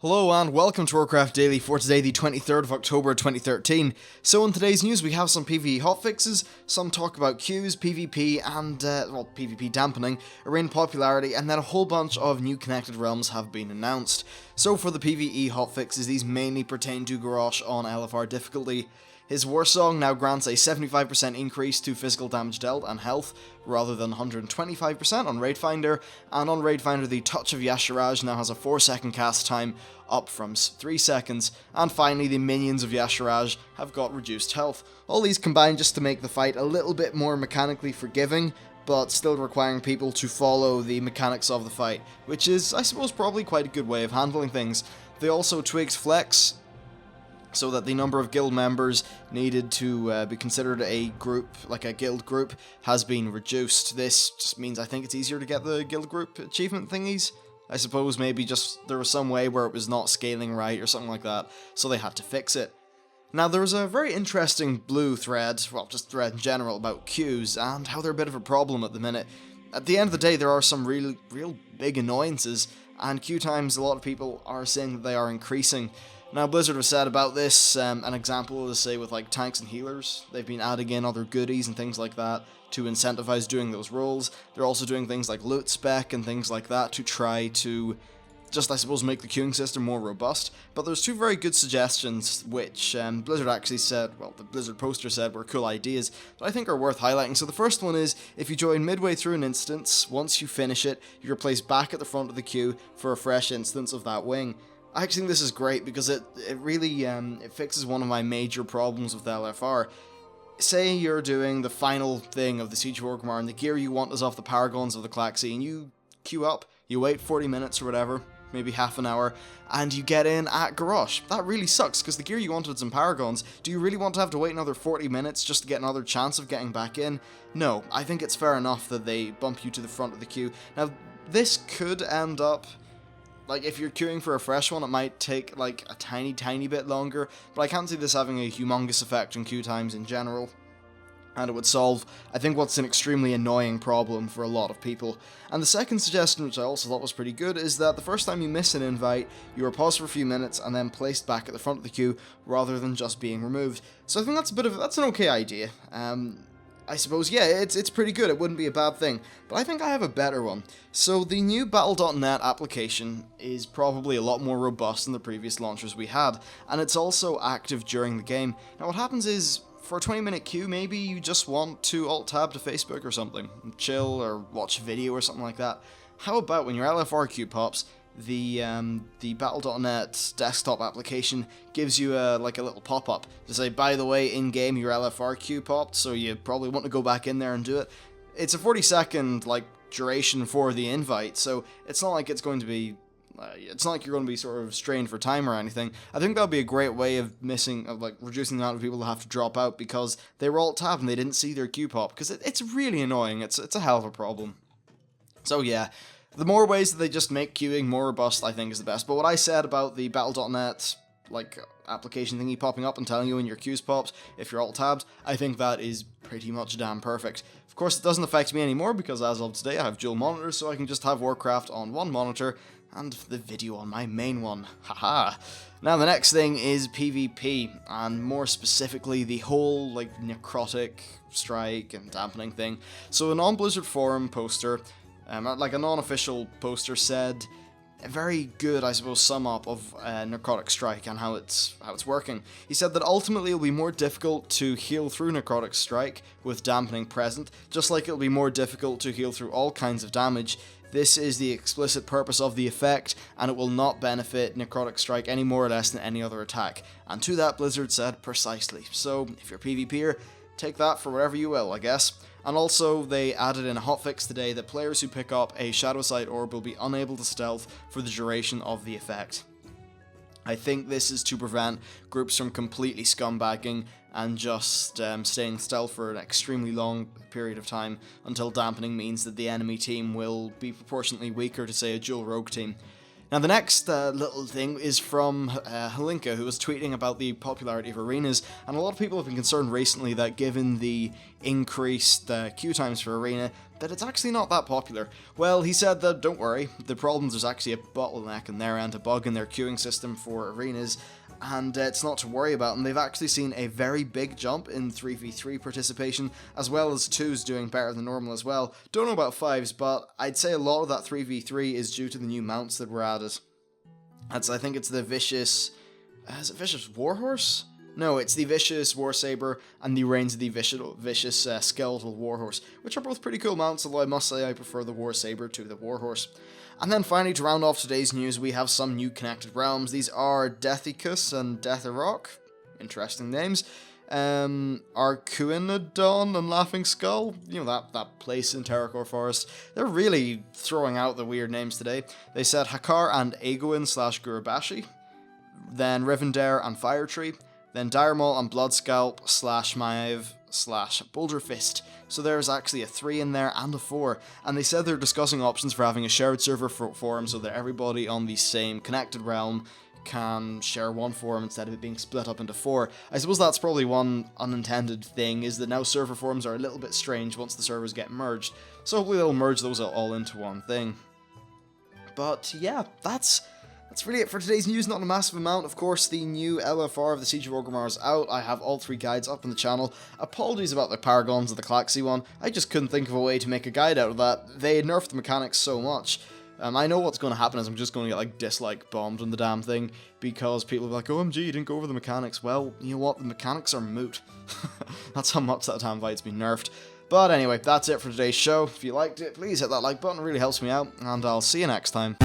Hello and welcome to Warcraft Daily for today, the 23rd of October 2013. So in today's news we have some PvE hotfixes, some talk about queues, PvP and, PvP dampening, arena popularity, and then a whole bunch of new connected realms have been announced. So for the PvE hotfixes, these mainly pertain to Garrosh on LFR difficulty. His Warsong now grants a 75% increase to physical damage dealt and health, rather than 125% on Raidfinder, and on Raidfinder the Touch of Y'Shaarj now has a 4-second cast time, up from 3 seconds, and finally the minions of Y'Shaarj have got reduced health. All these combine just to make the fight a little bit more mechanically forgiving, but still requiring people to follow the mechanics of the fight, which is, I suppose, probably quite a good way of handling things. They also tweaked Flex, so that the number of guild members needed to be considered a group, like a guild group, has been reduced. This just means I think it's easier to get the guild group achievement thingies. I suppose maybe just there was some way where it was not scaling right or something like that, so they had to fix it. Now there was a very interesting blue thread, well just thread in general, about queues and how they're a bit of a problem at the minute. At the end of the day there are some real big annoyances, and queue times a lot of people are saying that they are increasing. Now, Blizzard have said about this, an example is, say, with like tanks and healers. They've been adding in other goodies and things like that to incentivize doing those roles. They're also doing things like loot spec and things like that to try to just, I suppose, make the queuing system more robust. But there's two very good suggestions which Blizzard actually said, well, the Blizzard poster said were cool ideas, that I think are worth highlighting. So the first one is, if you join midway through an instance, once you finish it, you're placed back at the front of the queue for a fresh instance of that wing. I actually think this is great because it really it fixes one of my major problems with LFR. Say you're doing the final thing of the Siege of Orgrimmar and the gear you want is off the Paragons of the Claxi, and you queue up, you wait 40 minutes or whatever, maybe half an hour, and you get in at Garrosh. That really sucks because the gear you wanted is in Paragons. Do you really want to have to wait another 40 minutes just to get another chance of getting back in? No, I think it's fair enough that they bump you to the front of the queue. Now, this could end up, like, if you're queuing for a fresh one, it might take, like, a tiny bit longer, but I can't see this having a humongous effect on queue times in general, and it would solve, I think, what's an extremely annoying problem for a lot of people. And the second suggestion, which I also thought was pretty good, is that the first time you miss an invite, you are paused for a few minutes and then placed back at the front of the queue, rather than just being removed. So I think that's an okay idea. I suppose, yeah, it's pretty good, it wouldn't be a bad thing, but I think I have a better one. So the new Battle.net application is probably a lot more robust than the previous launchers we had, and it's also active during the game. Now what happens is, for a 20-minute queue, maybe you just want to alt-tab to Facebook or something, and chill or watch a video or something like that. How about when your LFR queue pops, the Battle.net desktop application gives you a little pop-up to say, by the way, in-game your LFR queue popped, so you probably want to go back in there and do it. It's a 40-second duration for the invite, so it's not like it's going to be it's not like you're going to be sort of strained for time or anything. I think that'll be a great way of reducing the amount of people that have to drop out because they were alt-tabbed and they didn't see their queue pop, because it's really annoying. It's a hell of a problem. So yeah, the more ways that they just make queuing more robust, I think, is the best. But what I said about the Battle.net application thingy popping up and telling you when your queues popped if you're alt-tabbed, I think that is pretty much damn perfect. Of course, it doesn't affect me anymore because as of today I have dual monitors, so I can just have Warcraft on one monitor and the video on my main one. Haha. Now the next thing is PvP, and more specifically the whole necrotic strike and dampening thing. So a non-Blizzard forum poster, a non-official poster, said a very good, I suppose, sum up of Necrotic Strike and how it's working. He said that ultimately it'll be more difficult to heal through Necrotic Strike with dampening present, just like it'll be more difficult to heal through all kinds of damage. This is the explicit purpose of the effect, and it will not benefit Necrotic Strike any more or less than any other attack. And to that, Blizzard said precisely. So if you're a PvPer, take that for whatever you will, I guess. And also, they added in a hotfix today that players who pick up a Shadowsight Orb will be unable to stealth for the duration of the effect. I think this is to prevent groups from completely scumbagging and just staying stealth for an extremely long period of time until dampening means that the enemy team will be proportionately weaker to, say, a dual rogue team. Now the next little thing is from Halinka, who was tweeting about the popularity of arenas, and a lot of people have been concerned recently that given the increased queue times for arena, that it's actually not that popular. Well, he said that, don't worry, the problem is there's actually a bottleneck in their end, a bug in their queuing system for arenas, and it's not to worry about, and they've actually seen a very big jump in 3v3 participation, as well as 2s doing better than normal as well. Don't know about 5s, but I'd say a lot of that 3v3 is due to the new mounts that were added. I think it's the Vicious... is it Vicious Warhorse? No, it's the Vicious Warsaber and the Reigns of the Vicious Skeletal Warhorse, which are both pretty cool mounts, although I must say I prefer the Warsaber to the Warhorse. And then finally, to round off today's news, we have some new connected realms. These are Deathicus and Deatharok. Interesting names. Arcuinodon and Laughing Skull. You know, that place in Terracore Forest. They're really throwing out the weird names today. They said Hakar and Aegoin/Gurabashi. Then Rivendare and Firetree. Then Diremaul and Bloodscalp /Maiev/Boulder Fist. So there's actually a 3 in there and a 4. And they said they're discussing options for having a shared server forum so that everybody on the same connected realm can share one forum instead of it being split up into 4. I suppose that's probably one unintended thing, is that now server forums are a little bit strange once the servers get merged. So hopefully they'll merge those all into one thing. But yeah, that's really it for today's news. Not a massive amount. Of course, the new LFR of the Siege of Orgrimmar is out. I have all 3 guides up on the channel. Apologies about the Paragons of the Klaxi one. I just couldn't think of a way to make a guide out of that. They nerfed the mechanics so much. I know what's going to happen is I'm just going to get like dislike bombed on the damn thing because people will be like, OMG, you didn't go over the mechanics. Well, you know what? The mechanics are moot. That's how much that damn fight's been nerfed. But anyway, that's it for today's show. If you liked it, please hit that like button. It really helps me out. And I'll see you next time.